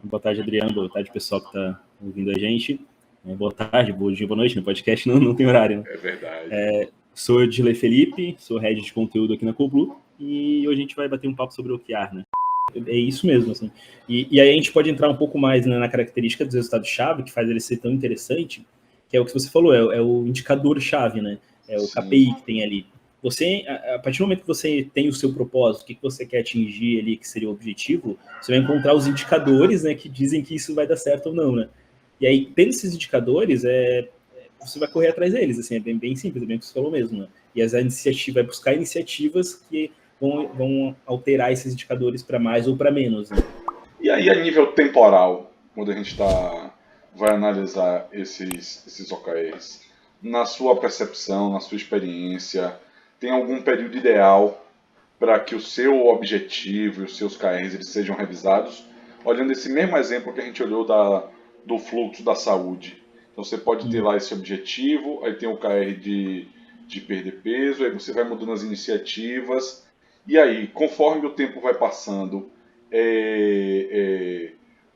Boa tarde, Adriano. Boa tarde, pessoal que está ouvindo a gente. Boa tarde, bom dia, boa noite. No podcast não tem horário. Né? É verdade. Sou o Edilei Felipe, sou head de conteúdo aqui na Coolblue e hoje a gente vai bater um papo sobre OKR, né? É isso mesmo, assim. E aí a gente pode entrar um pouco mais, né, na característica dos resultados-chave, que faz ele ser tão interessante, que é o que você falou, é o indicador-chave, né? É o KPI que tem ali. Você, a partir do momento que você tem o seu propósito, o que você quer atingir ali, que seria o objetivo, você vai encontrar os indicadores, né, que dizem que isso vai dar certo ou não, né? E aí, tendo esses indicadores, você vai correr atrás deles, assim, é bem simples, é bem o que você falou mesmo, né? E a iniciativa vai buscar iniciativas que vão alterar esses indicadores para mais ou para menos, né? E aí, a nível temporal, quando a gente vai analisar esses OKRs, na sua percepção, na sua experiência, tem algum período ideal para que o seu objetivo e os seus KRs eles sejam revisados? Olhando esse mesmo exemplo que a gente olhou do fluxo da saúde. Então você pode ter lá esse objetivo, aí tem o KR de perder peso, aí você vai mudando as iniciativas, e aí, conforme o tempo vai passando,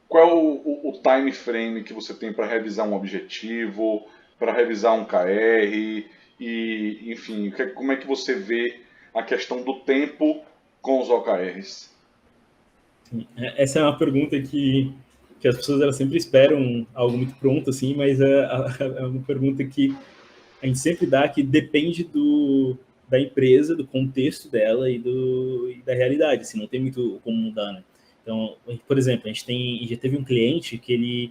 qual é o time frame que você tem para revisar um objetivo, para revisar um KR, e enfim, como é que você vê a questão do tempo com os OKRs? Essa é uma pergunta que as pessoas elas sempre esperam algo muito pronto, assim, mas é uma pergunta que a gente sempre dá, que depende da empresa, do contexto dela e da realidade, assim, não tem muito como mudar, né? Então, por exemplo, a gente já teve um cliente que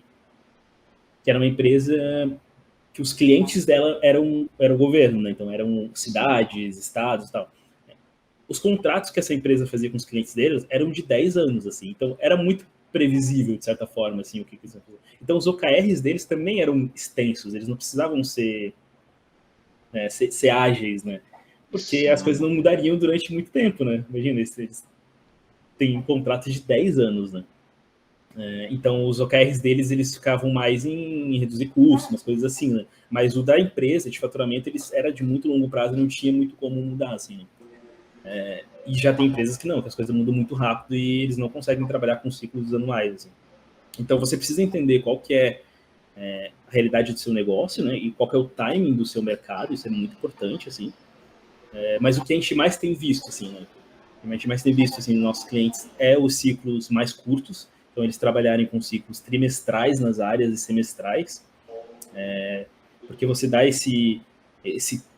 era uma empresa que os clientes dela eram o governo, né? Então eram cidades, estados e tal. Os contratos que essa empresa fazia com os clientes deles eram de 10 anos, assim. Então era muito previsível, de certa forma, assim, o que eles iam fazer. Então os OKRs deles também eram extensos, eles não precisavam ser ágeis, né? Porque Sim. as coisas não mudariam durante muito tempo, né? Imagina, eles têm contratos de 10 anos, né? Então, os OKRs deles, eles ficavam mais em reduzir custos, umas coisas assim, né? Mas o da empresa, de faturamento, era de muito longo prazo e não tinha muito como mudar, assim, né? E já tem empresas que não, que as coisas mudam muito rápido e eles não conseguem trabalhar com ciclos anuais, assim. Então, você precisa entender qual que é a realidade do seu negócio, né? E qual que é o timing do seu mercado, isso é muito importante, assim. Mas o que a gente mais tem visto, assim, né? O que a gente mais tem visto, assim, nos nossos clientes é os ciclos mais curtos. Então, eles trabalharem com ciclos trimestrais nas áreas e semestrais, porque você dá esse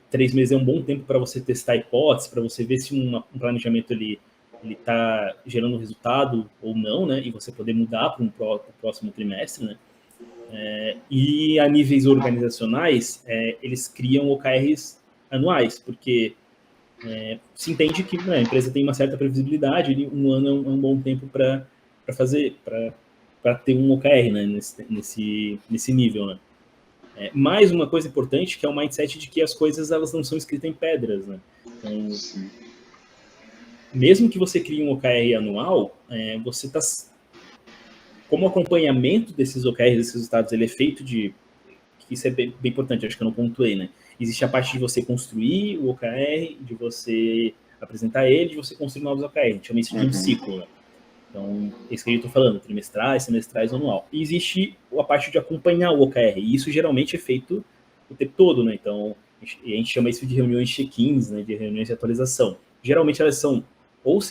3 meses é um bom tempo para você testar hipóteses, para você ver se um planejamento ele está gerando resultado ou não, né? E você poder mudar para um próximo trimestre, né? E a níveis organizacionais, eles criam OKRs anuais, porque se entende que, né, a empresa tem uma certa previsibilidade, e um ano é um bom tempo para ter um OKR, né, nesse nível, né? Mais uma coisa importante, que é o mindset de que as coisas elas não são escritas em pedras, né? Então, mesmo que você crie um OKR anual, você está... Como acompanhamento desses OKRs, desses resultados, ele é feito de... Isso é bem importante, acho que eu não pontuei, né? Existe a parte de você construir o OKR, de você apresentar ele, de você construir novos OKR. A gente chama isso de um ciclo, né? Então, é isso que eu estou falando, trimestrais, semestrais, anual. E existe a parte de acompanhar o OKR, e isso geralmente é feito o tempo todo, né? Então, a gente chama isso de reuniões check-ins, né? De reuniões de atualização. Geralmente elas são ou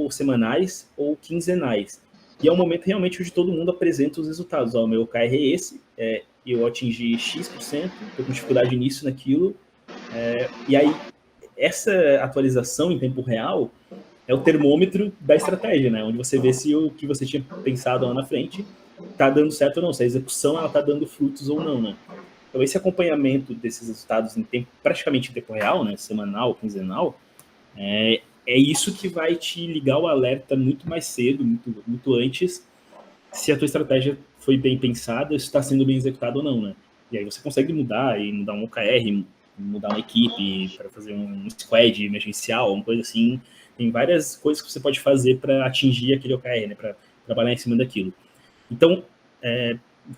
semanais ou quinzenais. E é um momento realmente onde todo mundo apresenta os resultados. Ó, o meu OKR é esse, eu atingi X%, estou com dificuldade nisso, naquilo. E aí, essa atualização em tempo real é o termômetro da estratégia, né? Onde você vê se o que você tinha pensado lá na frente está dando certo ou não, se a execução está dando frutos ou não, né? Então, esse acompanhamento desses resultados praticamente em tempo real, né? Semanal, quinzenal, é isso que vai te ligar o alerta muito mais cedo, muito antes, se a tua estratégia foi bem pensada, se está sendo bem executada ou não, né? E aí você consegue mudar um OKR, mudar uma equipe para fazer um squad emergencial, uma coisa assim. Tem várias coisas que você pode fazer para atingir aquele OKR, né? Para trabalhar em cima daquilo. Então,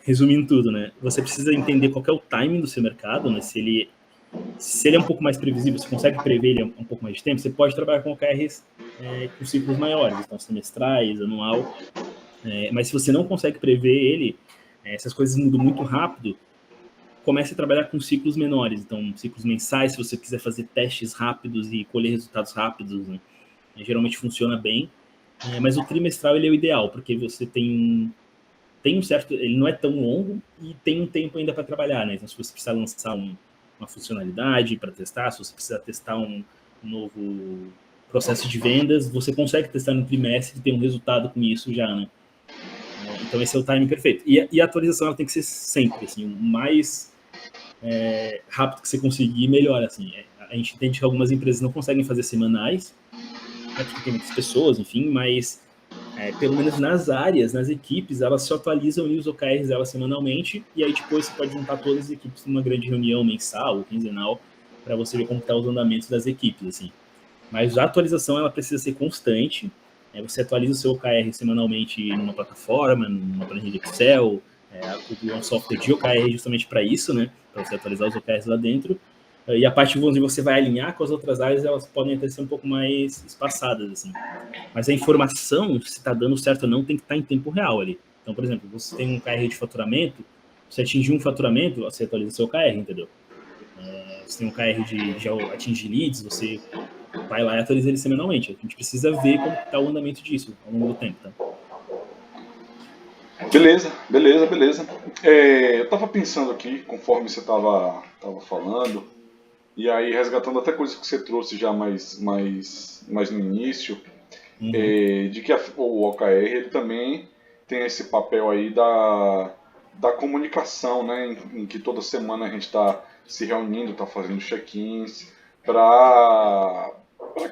resumindo tudo, né? Você precisa entender qual é o timing do seu mercado, né? Se ele é um pouco mais previsível, você consegue prever ele um pouco mais de tempo, você pode trabalhar com OKRs com ciclos maiores, então semestrais, anual. Mas se você não consegue prever ele, se as coisas mudam muito rápido, comece a trabalhar com ciclos menores. Então, ciclos mensais, se você quiser fazer testes rápidos e colher resultados rápidos, né? Geralmente funciona bem. Mas o trimestral ele é o ideal, porque você tem um certo... Ele não é tão longo e tem um tempo ainda para trabalhar, né? Então, se você precisar lançar uma funcionalidade para testar, se você precisar testar um novo processo de vendas, você consegue testar no trimestre e ter um resultado com isso já, né? Então, esse é o timing perfeito. E a atualização ela tem que ser sempre, assim, o mais rápido que você conseguir, melhor, assim. A gente entende que algumas empresas não conseguem fazer semanais, porque tem muitas pessoas, enfim, mas pelo menos nas áreas, nas equipes, elas se atualizam os OKRs delas semanalmente, e aí depois você pode juntar todas as equipes numa grande reunião mensal ou quinzenal para você ver como estão os andamentos das equipes, assim. Mas a atualização ela precisa ser constante. Você atualiza o seu OKR semanalmente numa plataforma, numa planilha de Excel. O Google é um software de OKR justamente para isso, né? Para você atualizar os OKRs lá dentro. E a parte onde você vai alinhar com as outras áreas, elas podem até ser um pouco mais espaçadas, assim. Mas a informação, se está dando certo ou não, tem que estar em tempo real ali. Então, por exemplo, você tem um OKR de faturamento, você atingir um faturamento, você atualiza o seu OKR, entendeu? Você tem um OKR de atingir leads, você vai lá e atualiza ele semanalmente. A gente precisa ver como está o andamento disso ao longo do tempo, tá? Beleza. Eu estava pensando aqui, conforme você estava falando, e aí resgatando até coisas que você trouxe já mais no início, de que o OKR ele também tem esse papel aí da comunicação, né, em que toda semana a gente está se reunindo, está fazendo check-ins, para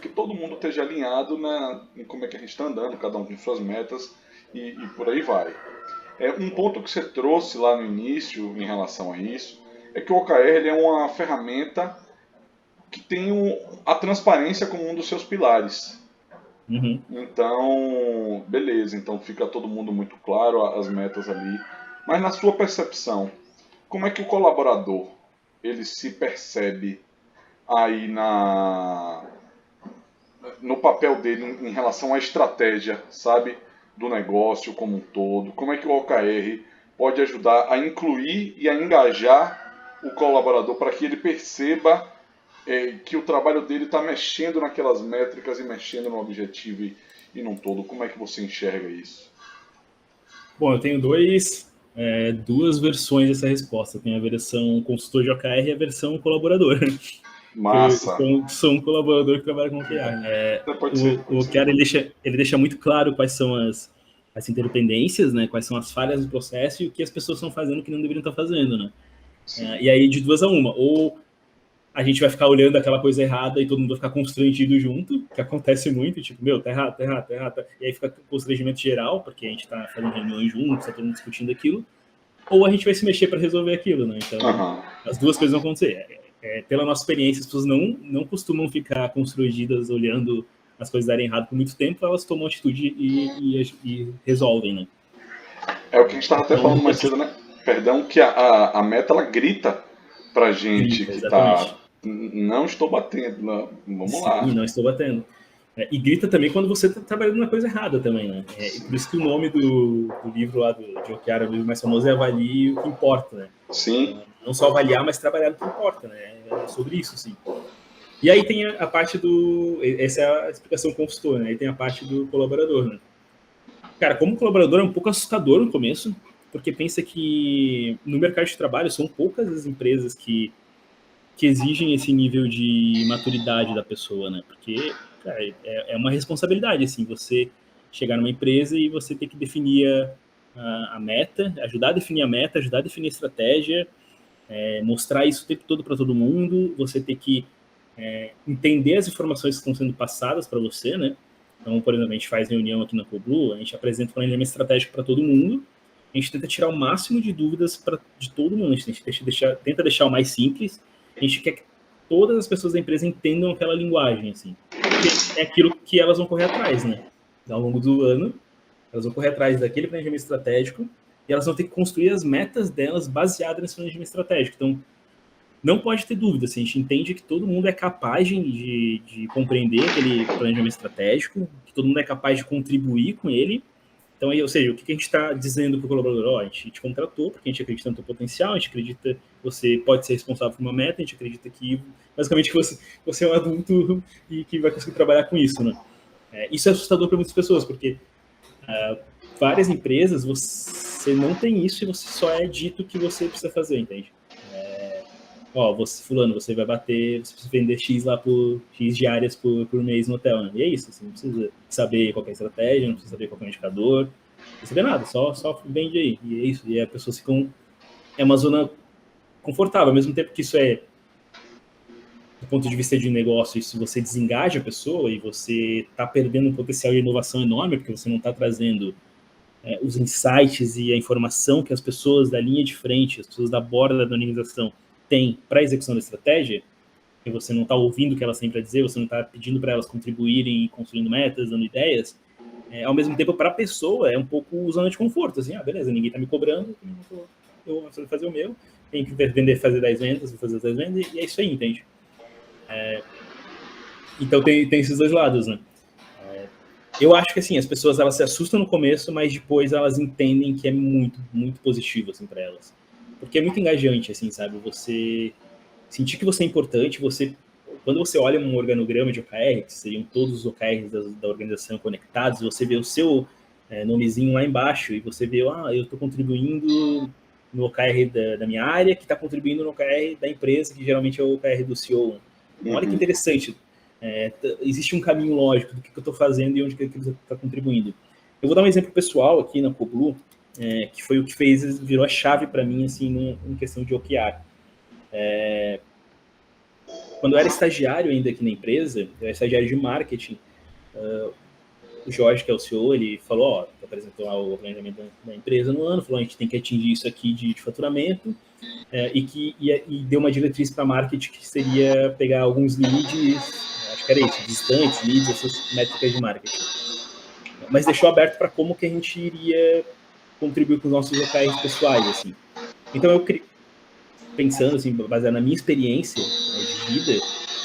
que todo mundo esteja alinhado, né, em como é que a gente está andando, cada um com suas metas e por aí vai. Um ponto que você trouxe lá no início em relação a isso é que o OKR ele é uma ferramenta que tem a transparência como um dos seus pilares. Então, beleza, então fica todo mundo muito claro, as metas ali. Mas na sua percepção, como é que o colaborador ele se percebe aí no papel dele em relação à estratégia, sabe, do negócio como um todo? Como é que o OKR pode ajudar a incluir e a engajar o colaborador para que ele perceba que o trabalho dele está mexendo naquelas métricas e mexendo no objetivo e num todo? Como é que você enxerga isso? Bom, eu tenho duas versões dessa resposta. Tem a versão consultor de OKR e a versão colaborador. Massa. Eu sou um colaborador que trabalha com OKR. O OKR ele deixa muito claro quais são as interdependências, né? Quais são as falhas do processo e o que as pessoas estão fazendo que não deveriam estar fazendo, né? E aí, de duas a uma. Ou a gente vai ficar olhando aquela coisa errada e todo mundo vai ficar constrangido junto, que acontece muito, tipo, tá errado. E aí fica constrangimento geral, porque a gente tá fazendo reuniões juntos, tá todo mundo discutindo aquilo. Ou a gente vai se mexer para resolver aquilo, né? Então, as duas coisas vão acontecer. Pela nossa experiência, as pessoas não costumam ficar constrangidas olhando as coisas darem errado por muito tempo, elas tomam atitude e resolvem, né? É o que a gente estava até falando mais cedo, né? Perdão, que a meta, ela grita pra gente que exatamente. Não estou batendo, não. Vamos lá. Sim, não estou batendo. E grita também quando você está trabalhando na coisa errada também, né? Por isso que o nome do livro lá de OKR, o livro mais famoso, é Avalie o que importa, né? Sim. Não só avaliar, mas trabalhar no que importa, né? É sobre isso, sim. E aí tem a parte essa é a explicação consultor, né? Aí tem a parte do colaborador, né? Cara, como colaborador é um pouco assustador no começo, porque pensa que no mercado de trabalho são poucas as empresas que exigem esse nível de maturidade da pessoa, né? Porque, cara, é uma responsabilidade, assim, você chegar numa empresa e você ter que definir a meta, ajudar a definir a meta, ajudar a definir a estratégia, mostrar isso o tempo todo para todo mundo, você ter que entender as informações que estão sendo passadas para você, né? Então, por exemplo, a gente faz reunião aqui na CoBlue, a gente apresenta um planejamento estratégico para todo mundo, a gente tenta tirar o máximo de dúvidas de todo mundo, a gente tenta deixar o mais simples, a gente quer que todas as pessoas da empresa entendam aquela linguagem, assim, porque é aquilo que elas vão correr atrás, né? Ao longo do ano, elas vão correr atrás daquele planejamento estratégico e elas vão ter que construir as metas delas baseadas nesse planejamento estratégico. Então, não pode ter dúvida, assim, a gente entende que todo mundo é capaz de compreender aquele planejamento estratégico, que todo mundo é capaz de contribuir com ele, Então, aí, ou seja, o que a gente está dizendo para o colaborador? A gente te contratou porque a gente acredita no teu potencial, a gente acredita que você pode ser responsável por uma meta, a gente acredita que, basicamente, que você é um adulto e que vai conseguir trabalhar com isso, né? Isso é assustador para muitas pessoas, porque várias empresas você não tem isso e você só é dito o que você precisa fazer, entende? Fulano, você vai bater, você precisa vender X lá por X diárias por mês no hotel, né? E é isso, você não precisa saber qual é a estratégia, não precisa saber qual é o indicador, não precisa saber nada, só vende aí. E é isso, e as pessoas ficam... É uma zona confortável, ao mesmo tempo que isso é, do ponto de vista de negócio, se você desengaja a pessoa e você está perdendo um potencial de inovação enorme, porque você não está trazendo os insights e a informação que as pessoas da linha de frente, as pessoas da borda da organização têm para a execução da estratégia, que você não está ouvindo o que elas têm para dizer, você não está pedindo para elas contribuírem e construindo metas, dando ideias, ao mesmo tempo, para a pessoa, é um pouco zona de conforto, assim, beleza, ninguém está me cobrando, eu vou fazer o meu, tem que vender, fazer 10 vendas, vou fazer as 10 vendas, e é isso aí, entende? Então tem esses dois lados, né? Eu acho que, assim, as pessoas, elas se assustam no começo, mas depois elas entendem que é muito, muito positivo, assim, para elas. Porque é muito engajante, assim, sabe? Você sentir que você é importante, quando você olha um organograma de OKR, que seriam todos os OKRs da organização conectados, você vê o seu nomezinho lá embaixo e você vê, eu estou contribuindo no OKR da minha área, que está contribuindo no OKR da empresa, que geralmente é o OKR do CEO. Olha que interessante. Existe um caminho lógico do que eu estou fazendo e onde que ele está contribuindo. Eu vou dar um exemplo pessoal aqui na Coblu, que foi o que virou a chave para mim, assim, em questão de OKR. Quando eu era estagiário ainda aqui na empresa, eu era estagiário de marketing, o Jorge, que é o CEO, ele falou, apresentou lá o planejamento da empresa no ano, falou, a gente tem que atingir isso aqui de faturamento, e deu uma diretriz para marketing que seria pegar alguns leads, acho que era isso, distantes, leads, essas métricas de marketing. Mas deixou aberto para como que a gente iria contribuir com os nossos locais pessoais, assim. Então eu pensando, assim, baseado na minha experiência de vida,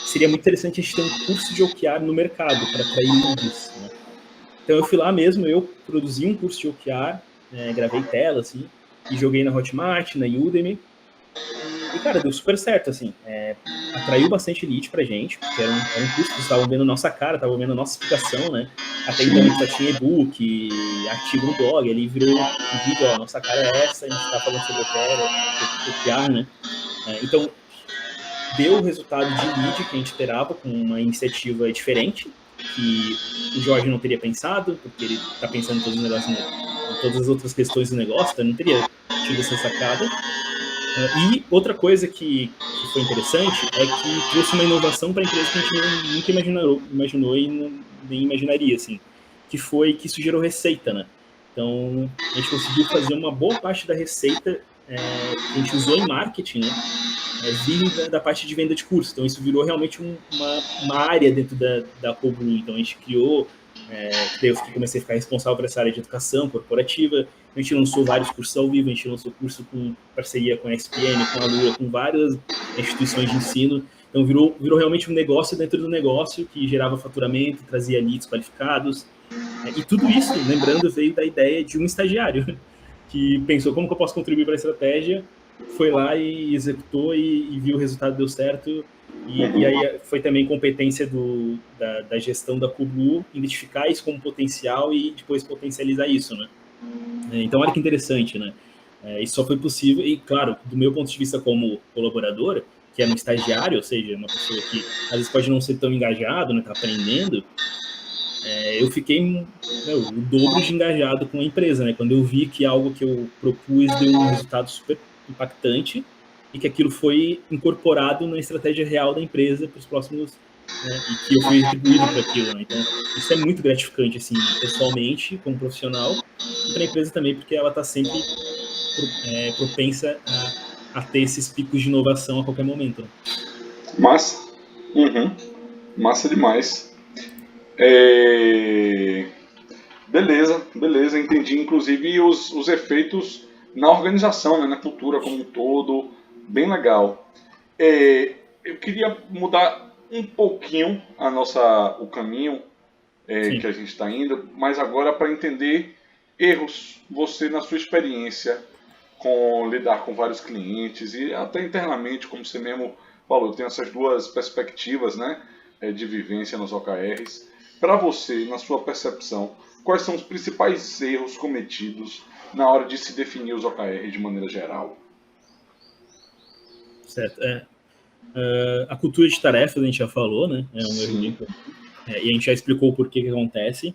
seria muito interessante a gente ter um curso de OKR no mercado para atrair leads, né? Então eu fui lá mesmo, eu produzi um curso de OKR, gravei tela, assim, e joguei na Hotmart, na Udemy, e cara, deu super certo, assim, atraiu bastante lead pra gente, porque era um curso que eles estavam vendo nossa cara, estavam vendo nossa explicação, né? Até então a gente só tinha e-book, artigo no blog, ali virou um vídeo, nossa cara é essa, a gente tá falando sobre OKR, né? Então, deu o resultado de lead que a gente esperava, com uma iniciativa diferente, que o Jorge não teria pensado, porque ele está pensando em todos os negócios, em todas as outras questões do negócio, então não teria tido essa sacada. E outra coisa que foi interessante é que trouxe uma inovação para a empresa que a gente nunca imaginou e nem imaginaria, assim, que foi que isso gerou receita, né? Então, a gente conseguiu fazer uma boa parte da receita que a gente usou em marketing, né? Vir da parte de venda de curso. Então, isso virou realmente uma área dentro da Coblu. Então, a gente criou, daí eu comecei a ficar responsável por essa área de educação corporativa. A gente lançou vários cursos ao vivo, a gente lançou curso com parceria com a ESPN, com a Lura, com várias instituições de ensino. Então, virou realmente um negócio dentro do negócio que gerava faturamento, trazia leads qualificados. E tudo isso, lembrando, veio da ideia de um estagiário que pensou como que eu posso contribuir para a estratégia, foi lá e executou e viu o resultado, deu certo. E aí foi também competência da gestão da Coblu identificar isso como potencial e depois potencializar isso, né? Então, olha que interessante, né? Isso só foi possível, e claro, do meu ponto de vista como colaborador, que é um estagiário, ou seja, uma pessoa que às vezes pode não ser tão engajado, né, tá aprendendo, eu fiquei o dobro de engajado com a empresa, né? Quando eu vi que algo que eu propus deu um resultado super impactante e que aquilo foi incorporado na estratégia real da empresa para os próximos, né? E que eu fui retribuído por aquilo, né? Então, isso é muito gratificante, assim, pessoalmente, como profissional, e para a empresa também, porque ela está sempre propensa a ter esses picos de inovação a qualquer momento. Né? Massa. Massa demais. Beleza, entendi. Inclusive os efeitos na organização, né, na cultura como um todo, bem legal. Eu queria mudar um pouquinho o caminho que a gente está indo, mas agora para entender erros, você na sua experiência com lidar com vários clientes e até internamente, como você mesmo falou, tem essas duas perspectivas, né, de vivência nos OKRs. Para você, na sua percepção, quais são os principais erros cometidos na hora de se definir os OKRs de maneira geral? Certo. A cultura de tarefas a gente já falou, né? É um erro bem Sim. comum. E a gente já explicou o porquê que acontece.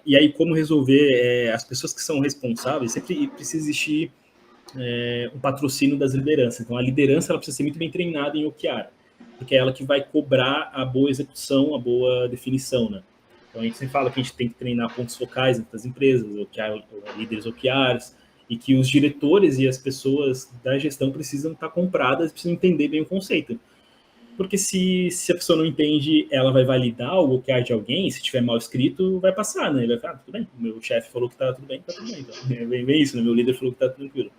E aí, como resolver, as pessoas que são responsáveis, sempre precisa existir um patrocínio das lideranças. Então, a liderança ela precisa ser muito bem treinada em OKR, porque é ela que vai cobrar a boa execução, a boa definição, né? Então, a gente sempre fala que a gente tem que treinar pontos focais dentro das empresas, OKR, líderes OKRs, e que os diretores e as pessoas da gestão precisam estar compradas, precisam entender bem o conceito. Porque se a pessoa não entende, ela vai validar o OKR de alguém, se tiver mal escrito, vai passar, né? Ele vai falar, tudo bem, meu chefe falou que tá tudo bem, tá tudo bem. Então, bem isso, né? Meu líder falou que tá tranquilo.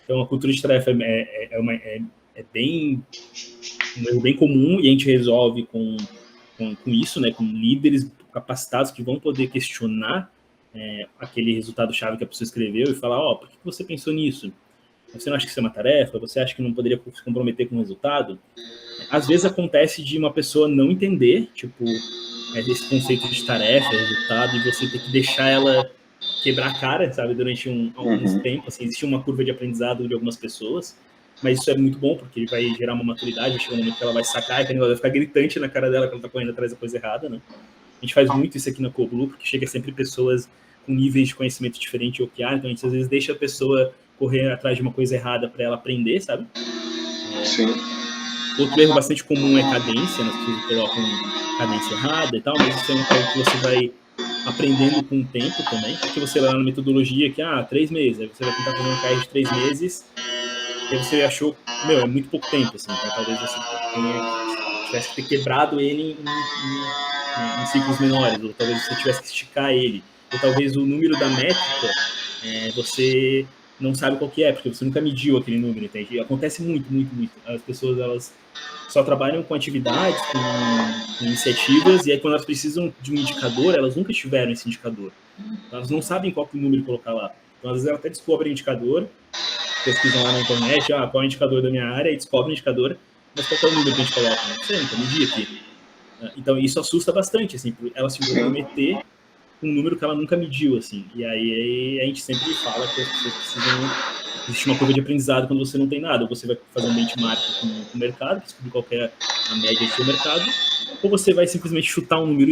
Então, a cultura de tarefa é bem um erro bem comum e a gente resolve com isso, né? Com líderes capacitados que vão poder questionar aquele resultado-chave que a pessoa escreveu e falar, por que você pensou nisso? Você não acha que isso é uma tarefa? Você acha que não poderia se comprometer com o resultado? Às vezes acontece de uma pessoa não entender, tipo, esse conceito de tarefa, resultado, e você ter que deixar ela quebrar a cara, sabe, durante alguns tempos. Assim, existe uma curva de aprendizado de algumas pessoas, mas isso é muito bom, porque vai gerar uma maturidade, vai chegar um momento que ela vai sacar, que ela vai ficar gritante na cara dela que ela tá correndo atrás da coisa errada, né? A gente faz muito isso aqui na Coblu, porque chega sempre pessoas com níveis de conhecimento diferente de OKR, então a gente às vezes deixa a pessoa correr atrás de uma coisa errada para ela aprender, sabe? Sim. Outro erro bastante comum é cadência, né? As pessoas colocam cadência errada e tal, mas isso é algo que você vai aprendendo com o tempo também, porque você vai lá na metodologia que, 3 meses, aí você vai tentar fazer um OKR de 3 meses, e aí você achou, é muito pouco tempo, assim, então talvez você tivesse que ter quebrado ele em ciclos menores, ou talvez você tivesse que esticar ele, ou talvez o número da métrica, você não sabe qual que é, porque você nunca mediu aquele número, entende? E acontece muito, muito, muito. As pessoas, elas só trabalham com atividades, com iniciativas, e aí quando elas precisam de um indicador, elas nunca tiveram esse indicador. Então, elas não sabem qual que é o número colocar lá. Então, às vezes, elas até descobrem o indicador, pesquisam lá na internet, qual é o indicador da minha área, e descobrem o indicador, mas qual é o número que a gente coloca? Não sei, nunca medi aqui. Então, isso assusta bastante, assim, ela se comprometer um número que ela nunca mediu, assim. E aí a gente sempre fala que as pessoas precisam... Existe uma curva de aprendizado quando você não tem nada. Ou você vai fazer um benchmark com o mercado, descobrir qual é a média do seu mercado, ou você vai simplesmente chutar um número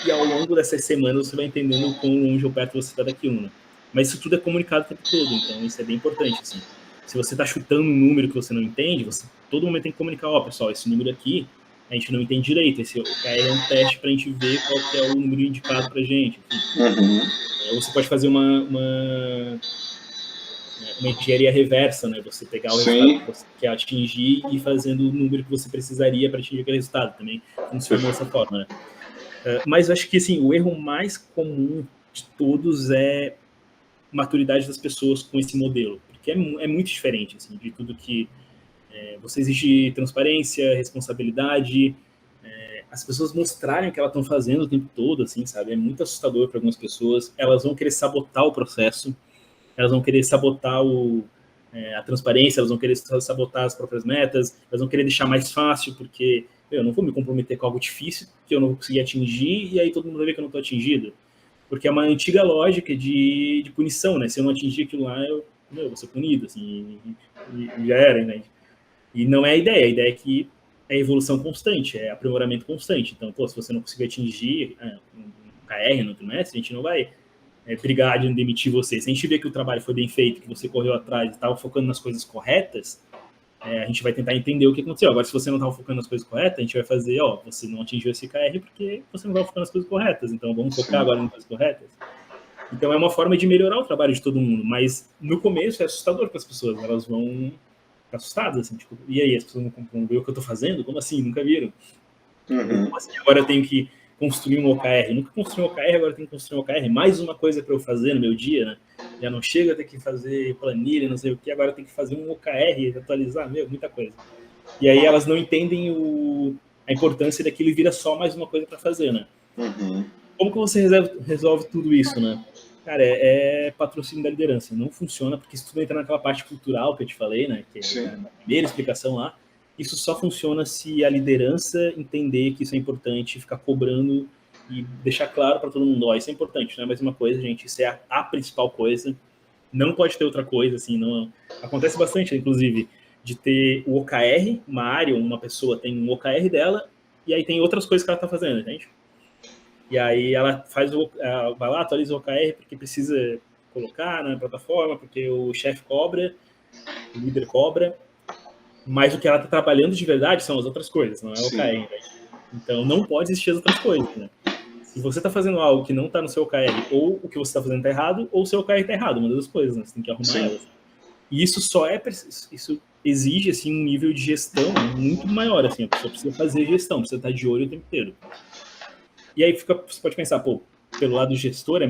e ao longo dessas semanas você vai entendendo o quão longe ou perto você está daquilo, né? Mas isso tudo é comunicado o tempo todo, então isso é bem importante, assim. Se você está chutando um número que você não entende, você todo momento tem que comunicar, pessoal, esse número aqui a gente não entende direito. Esse OKR é um teste para a gente ver qual que é o número indicado para a gente. Você pode fazer uma engenharia reversa, né? Você pegar o resultado que você quer atingir e fazendo o número que você precisaria para atingir aquele resultado. Também funciona dessa forma, né? Mas eu acho que assim, o erro mais comum de todos é maturidade das pessoas com esse modelo, porque é muito diferente assim, de tudo que você exige transparência, responsabilidade, as pessoas mostrarem o que elas estão fazendo o tempo todo, assim, sabe? É muito assustador para algumas pessoas. Elas vão querer sabotar o processo, elas vão querer sabotar a transparência, elas vão querer sabotar as próprias metas, elas vão querer deixar mais fácil, porque eu não vou me comprometer com algo difícil que eu não vou conseguir atingir, e aí todo mundo vai ver que eu não estou atingido. Porque é uma antiga lógica de punição, né? Se eu não atingir aquilo lá, eu vou ser punido, assim, e já era, né? E não é a ideia é que é evolução constante, é aprimoramento constante. Então, se você não conseguir atingir um KR no trimestre, a gente não vai brigar de demitir você. Se a gente vê que o trabalho foi bem feito, que você correu atrás e estava focando nas coisas corretas, a gente vai tentar entender o que aconteceu. Agora, se você não estava focando nas coisas corretas, a gente vai fazer, você não atingiu esse KR porque você não estava focando nas coisas corretas. Então, vamos focar agora nas coisas corretas. Então, é uma forma de melhorar o trabalho de todo mundo. Mas, no começo, é assustador para as pessoas. Elas vão assustadas, assim, tipo, e aí, as pessoas não ver o que eu tô fazendo? Como assim? Nunca viram? Como assim? Agora eu tenho que construir um OKR. Eu nunca construí um OKR, agora eu tenho que construir um OKR. Mais uma coisa para eu fazer no meu dia, né? Já não chega a ter que fazer planilha, não sei o que, agora eu tenho que fazer um OKR, atualizar, muita coisa. E aí elas não entendem a importância daquilo e vira só mais uma coisa para fazer, né? Como que você resolve tudo isso, né? Cara, é patrocínio da liderança. Não funciona porque isso tudo entra naquela parte cultural que eu te falei, né? Que é na primeira explicação lá. Isso só funciona se a liderança entender que isso é importante, ficar cobrando e deixar claro para todo mundo, ó, isso é importante, não é mais uma coisa, gente, isso é a principal coisa. Não pode ter outra coisa, assim, não. Acontece bastante, inclusive, de ter o OKR, uma área, uma pessoa tem um OKR dela, e aí tem outras coisas que ela tá fazendo, entende? E aí ela vai lá, atualiza o OKR porque precisa colocar na plataforma, porque o chefe cobra, o líder cobra, mas o que ela está trabalhando de verdade são as outras coisas, não é o OKR. Né? Então não pode existir as outras coisas. Né? Se você está fazendo algo que não está no seu OKR, ou o que você está fazendo está errado, ou o seu OKR está errado, uma das coisas, né? Você tem que arrumar elas. E isso isso exige assim um nível de gestão muito maior, assim, a pessoa precisa fazer gestão, precisa estar de olho o tempo inteiro. E aí você pode pensar, pô, pelo lado do gestor é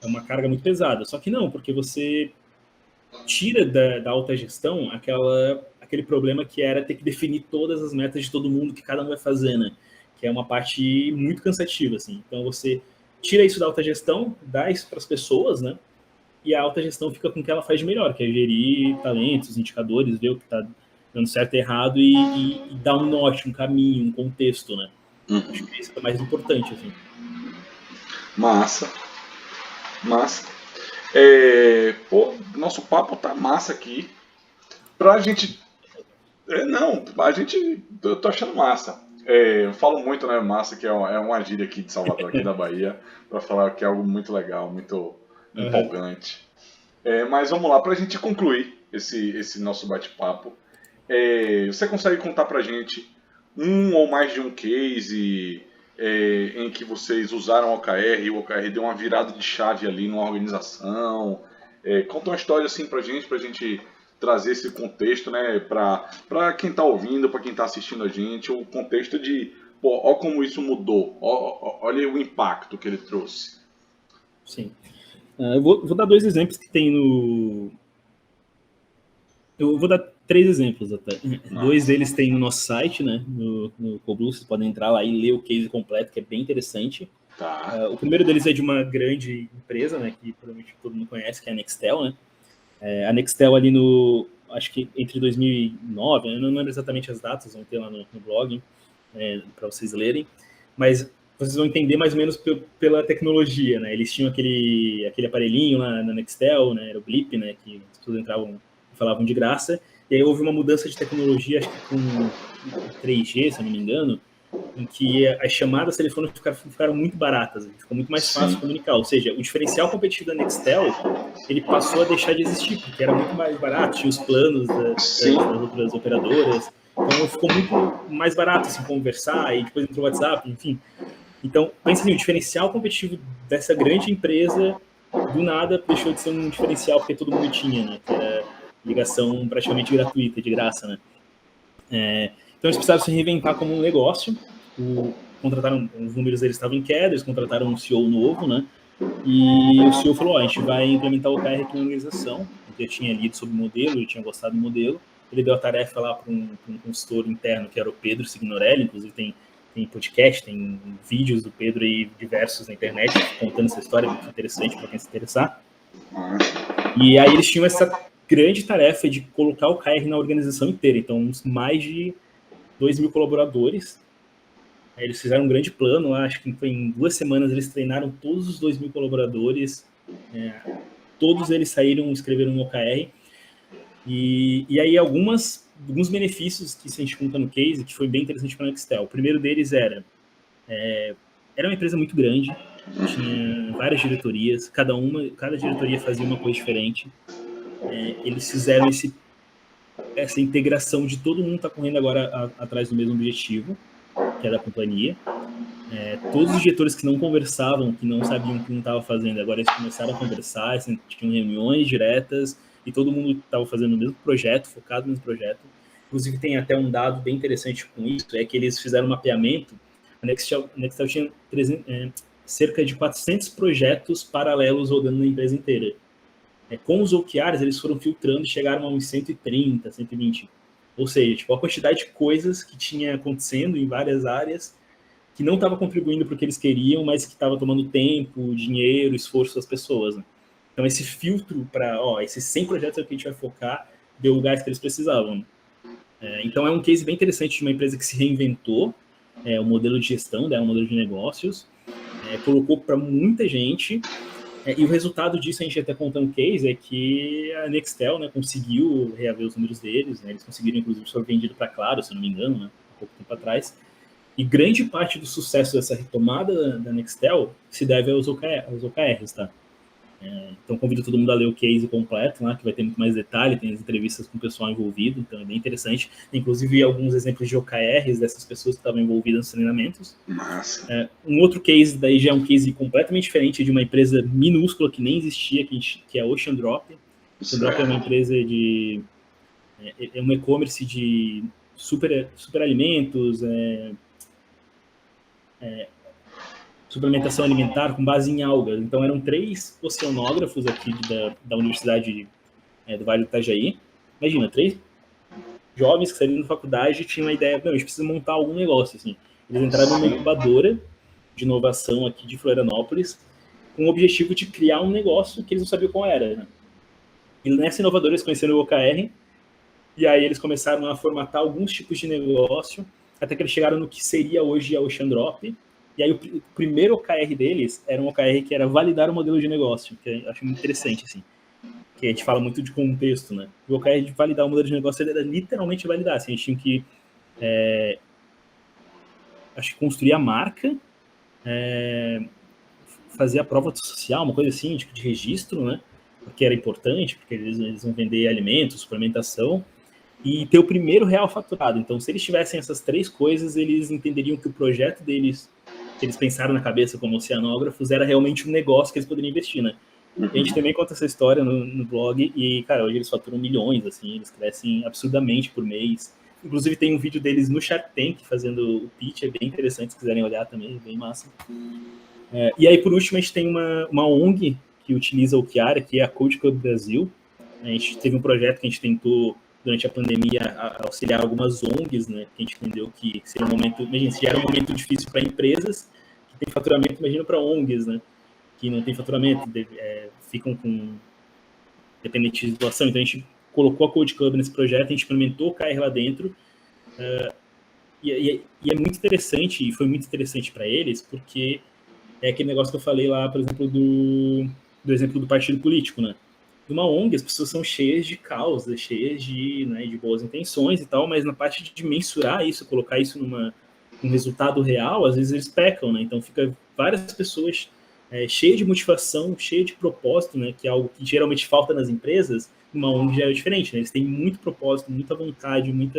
uma carga muito pesada. Só que não, porque você tira da alta gestão aquele problema que era ter que definir todas as metas de todo mundo que cada um vai fazer, né? Que é uma parte muito cansativa, assim. Então você tira isso da alta gestão, dá isso para as pessoas, né? E a alta gestão fica com o que ela faz de melhor, que é gerir talentos, indicadores, ver o que está dando certo e errado e dar um norte, um caminho, um contexto, né? Acho que isso é o mais importante, assim. Massa. Pô, nosso papo tá massa aqui. Pra gente. Eu tô achando massa. Eu falo muito, né, massa, que é uma gíria aqui de Salvador, aqui da Bahia, pra falar que é algo muito legal, muito empolgante. Mas vamos lá, pra gente concluir esse nosso bate-papo. Você consegue contar pra gente um ou mais de um case em que vocês usaram o OKR e o OKR deu uma virada de chave ali numa organização? Conta uma história assim pra gente trazer esse contexto, né, para quem tá ouvindo, para quem tá assistindo a gente, o contexto de, pô, ó como isso mudou, olha o impacto que ele trouxe. Sim. Eu vou dar 2 exemplos que tem no... Eu vou dar 3 exemplos até. Nossa. 2 deles tem no nosso site, né? No Coblu, vocês podem entrar lá e ler o case completo, que é bem interessante. Tá. O primeiro deles é de uma grande empresa, né? Que provavelmente todo mundo conhece, que é a Nextel, né? A Nextel ali acho que entre 2009, eu não lembro exatamente as datas, vão ter lá no blog, para vocês lerem. Mas vocês vão entender mais ou menos pela tecnologia, né? Eles tinham aquele aparelhinho lá na Nextel, né? Era o Blip, né? Que as pessoas entravam falavam de graça, e aí houve uma mudança de tecnologia, acho que com 3G, se eu não me engano, em que as chamadas telefônicas ficaram muito baratas, ficou muito mais fácil comunicar, ou seja, o diferencial competitivo da Nextel, ele passou a deixar de existir, porque era muito mais barato, tinha os planos das outras operadoras, então ficou muito mais barato assim, conversar, e depois entrou o WhatsApp, enfim. Então, pensa assim, o diferencial competitivo dessa grande empresa, do nada, deixou de ser um diferencial porque todo mundo tinha, né, que era ligação praticamente gratuita, de graça, né? Então eles precisaram se reinventar como um negócio. Contrataram, os números deles estavam em queda, eles contrataram um CEO novo, né? E o CEO falou: a gente vai implementar o OKR aqui na organização. Eu tinha lido sobre o modelo, eu tinha gostado do modelo. Ele deu a tarefa lá para um consultor interno, que era o Pedro Signorelli, inclusive tem podcast, tem vídeos do Pedro aí diversos na internet contando essa história, muito interessante para quem se interessar. E aí eles tinham essa grande tarefa de colocar o OKR na organização inteira, então mais de 2.000 colaboradores. Aí eles fizeram um grande plano lá, acho que foi em 2 semanas eles treinaram todos os 2.000 colaboradores, todos eles saíram, escreveram um OKR, e aí alguns benefícios que se a gente conta no case, que foi bem interessante para a Nextel. O primeiro deles era uma empresa muito grande, tinha várias diretorias, cada diretoria fazia uma coisa diferente. Eles fizeram essa integração de todo mundo tá correndo agora atrás do mesmo objetivo, que é da companhia. Todos os diretores que não conversavam, que não sabiam o que um estava fazendo, agora eles começaram a conversar, tinham reuniões diretas e todo mundo estava fazendo o mesmo projeto, focado no mesmo projeto. Inclusive tem até um dado bem interessante com isso, é que eles fizeram um mapeamento. A Nextel tinha cerca de 400 projetos paralelos rodando na empresa inteira. Com os OKRs, eles foram filtrando e chegaram a uns 130, 120. Ou seja, tipo, a quantidade de coisas que tinha acontecendo em várias áreas que não estava contribuindo para o que eles queriam, mas que estava tomando tempo, dinheiro, esforço das pessoas, né? Então, esse filtro para, esses 100 projetos é o que a gente vai focar, deu o gás que eles precisavam. Então, é um case bem interessante de uma empresa que se reinventou, o modelo de gestão dela, o modelo de negócios, colocou para muita gente, e o resultado disso, a gente até contou um case, é que a Nextel, né, conseguiu reaver os números deles, né, eles conseguiram, inclusive, ser vendido para Claro, se eu não me engano, né, há pouco tempo atrás, e grande parte do sucesso dessa retomada da Nextel se deve aos OKRs, tá? Então, convido todo mundo a ler o case completo, né, que vai ter muito mais detalhe, tem as entrevistas com o pessoal envolvido, então é bem interessante. Inclusive, alguns exemplos de OKRs dessas pessoas que estavam envolvidas nos treinamentos. Massa. Um outro case daí já é um case completamente diferente de uma empresa minúscula que nem existia, que é a Ocean Drop. Ocean Drop é uma empresa é um e-commerce de super alimentos, suplementação alimentar com base em algas. Então, eram 3 oceanógrafos aqui da Universidade do Vale do Itajaí. Imagina, 3 jovens que saíram da faculdade e tinham a ideia, não, a gente precisa montar algum negócio, assim. Eles entraram numa incubadora de inovação aqui de Florianópolis com o objetivo de criar um negócio que eles não sabiam qual era, né? E nessa inovadora eles conheceram o OKR, e aí eles começaram a formatar alguns tipos de negócio, até que eles chegaram no que seria hoje a Ocean Drop. E aí o primeiro OKR deles era um OKR que era validar o modelo de negócio, que eu acho muito interessante, assim. Que a gente fala muito de contexto, né? O OKR de validar o modelo de negócio era literalmente validar, assim, a gente tinha que acho que construir a marca, fazer a prova social, uma coisa assim, tipo de registro, né? Porque era importante, porque eles vão vender alimentos, suplementação, e ter o primeiro real faturado. Então, se eles tivessem essas 3 coisas, eles entenderiam que o projeto deles, que eles pensaram na cabeça como oceanógrafos, era realmente um negócio que eles poderiam investir, né? E a gente também conta essa história no blog, e, cara, hoje eles faturam milhões, assim, eles crescem absurdamente por mês. Inclusive, tem um vídeo deles no Shark Tank fazendo o pitch, é bem interessante, se quiserem olhar também, é bem massa. E aí, por último, a gente tem uma ONG que utiliza o Kiara, que é a Code Club Brasil. A gente teve um projeto que a gente tentou, durante a pandemia, auxiliar algumas ONGs, né? Que a gente entendeu que seria um momento, imagina, se já era um momento difícil para empresas que têm faturamento, imagina para ONGs, né? Que não tem faturamento, ficam com dependente de doação. Então, a gente colocou a Code Club nesse projeto, a gente implementou o KR lá dentro, e é muito interessante, e foi muito interessante para eles, porque é aquele negócio que eu falei lá, por exemplo, do exemplo do partido político, né? Numa ONG, as pessoas são cheias de causas, cheias de boas intenções e tal, mas na parte de mensurar isso, colocar isso num resultado real, às vezes eles pecam, né? Então, fica várias pessoas cheias de motivação, cheias de propósito, né? Que é algo que geralmente falta nas empresas. Numa ONG já é diferente, né? Eles têm muito propósito, muita vontade, muito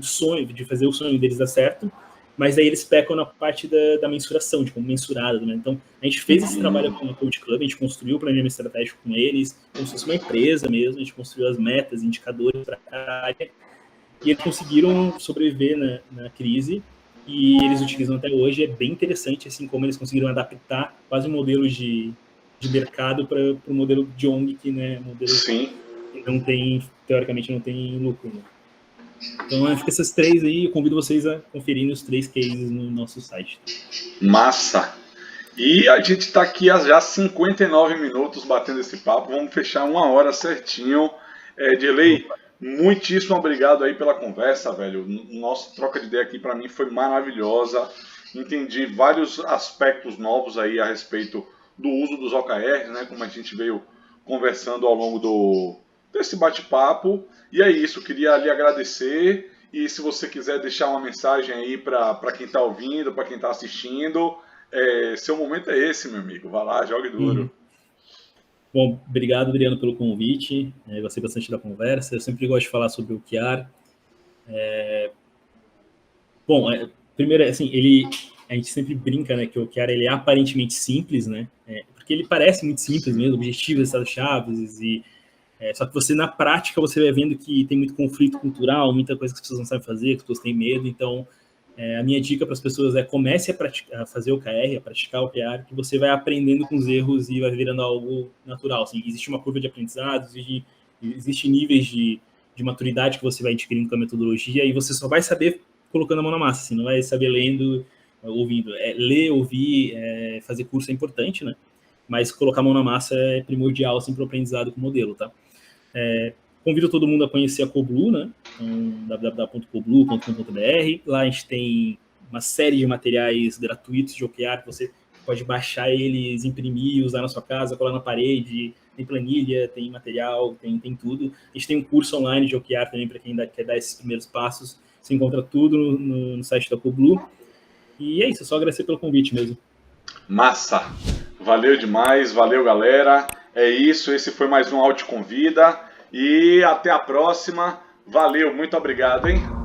sonho de fazer o sonho deles dar certo, mas aí eles pecam na parte da mensuração, de como mensurado, né? Então, a gente fez esse trabalho com o Code Club, a gente construiu o planejamento estratégico com eles, como se fosse uma empresa mesmo, a gente construiu as metas, indicadores para cada área, e eles conseguiram sobreviver na crise, e eles utilizam até hoje. É bem interessante, assim, como eles conseguiram adaptar quase um modelo de mercado para o modelo de ONG, que, né, modelo que não tem, teoricamente, não tem lucro, né? Então, fica essas 3 aí, eu convido vocês a conferirem os 3 cases no nosso site. Massa! E a gente está aqui há já 59 minutos batendo esse papo, vamos fechar 1 hora certinho. Dirley, muitíssimo obrigado aí pela conversa, velho. Nossa troca de ideia aqui para mim foi maravilhosa. Entendi vários aspectos novos aí a respeito do uso dos OKRs, né? Como a gente veio conversando ao longo desse bate-papo. E é isso, queria lhe agradecer. E se você quiser deixar uma mensagem aí para quem está ouvindo, para quem está assistindo, seu momento é esse, meu amigo. Vai lá, jogue duro. Bom, obrigado, Adriano, pelo convite. Gostei bastante da conversa. Eu sempre gosto de falar sobre o Kiara. Bom, primeiro, assim, a gente sempre brinca, né, que o Kiara, ele é aparentemente simples, né? Porque ele parece muito simples mesmo, objetivos, estados-chaves, só que você, na prática, você vai vendo que tem muito conflito cultural, muita coisa que as pessoas não sabem fazer, que as pessoas têm medo. Então, a minha dica para as pessoas é comece a fazer o KR, a praticar o PR, que você vai aprendendo com os erros e vai virando algo natural. Assim, existe uma curva de aprendizado, existe níveis de maturidade que você vai adquirindo com a metodologia, e você só vai saber colocando a mão na massa, assim, não vai saber lendo ouvindo, ler, ouvir, fazer curso é importante, né? Mas colocar a mão na massa é primordial, assim, para o aprendizado com o modelo, tá? Convido todo mundo a conhecer a Coblu, né? Então, www.coblu.com.br. Lá a gente tem uma série de materiais gratuitos de OKR que você pode baixar eles, imprimir, usar na sua casa, colar na parede. Tem planilha, tem material, tem tudo. A gente tem um curso online de OKR também para quem quer dar esses primeiros passos. Você encontra tudo no site da Coblu. E é isso, só agradecer pelo convite mesmo. Massa! Valeu demais, valeu galera. É isso, esse foi mais um Auto Convida. E até a próxima. Valeu, muito obrigado, hein?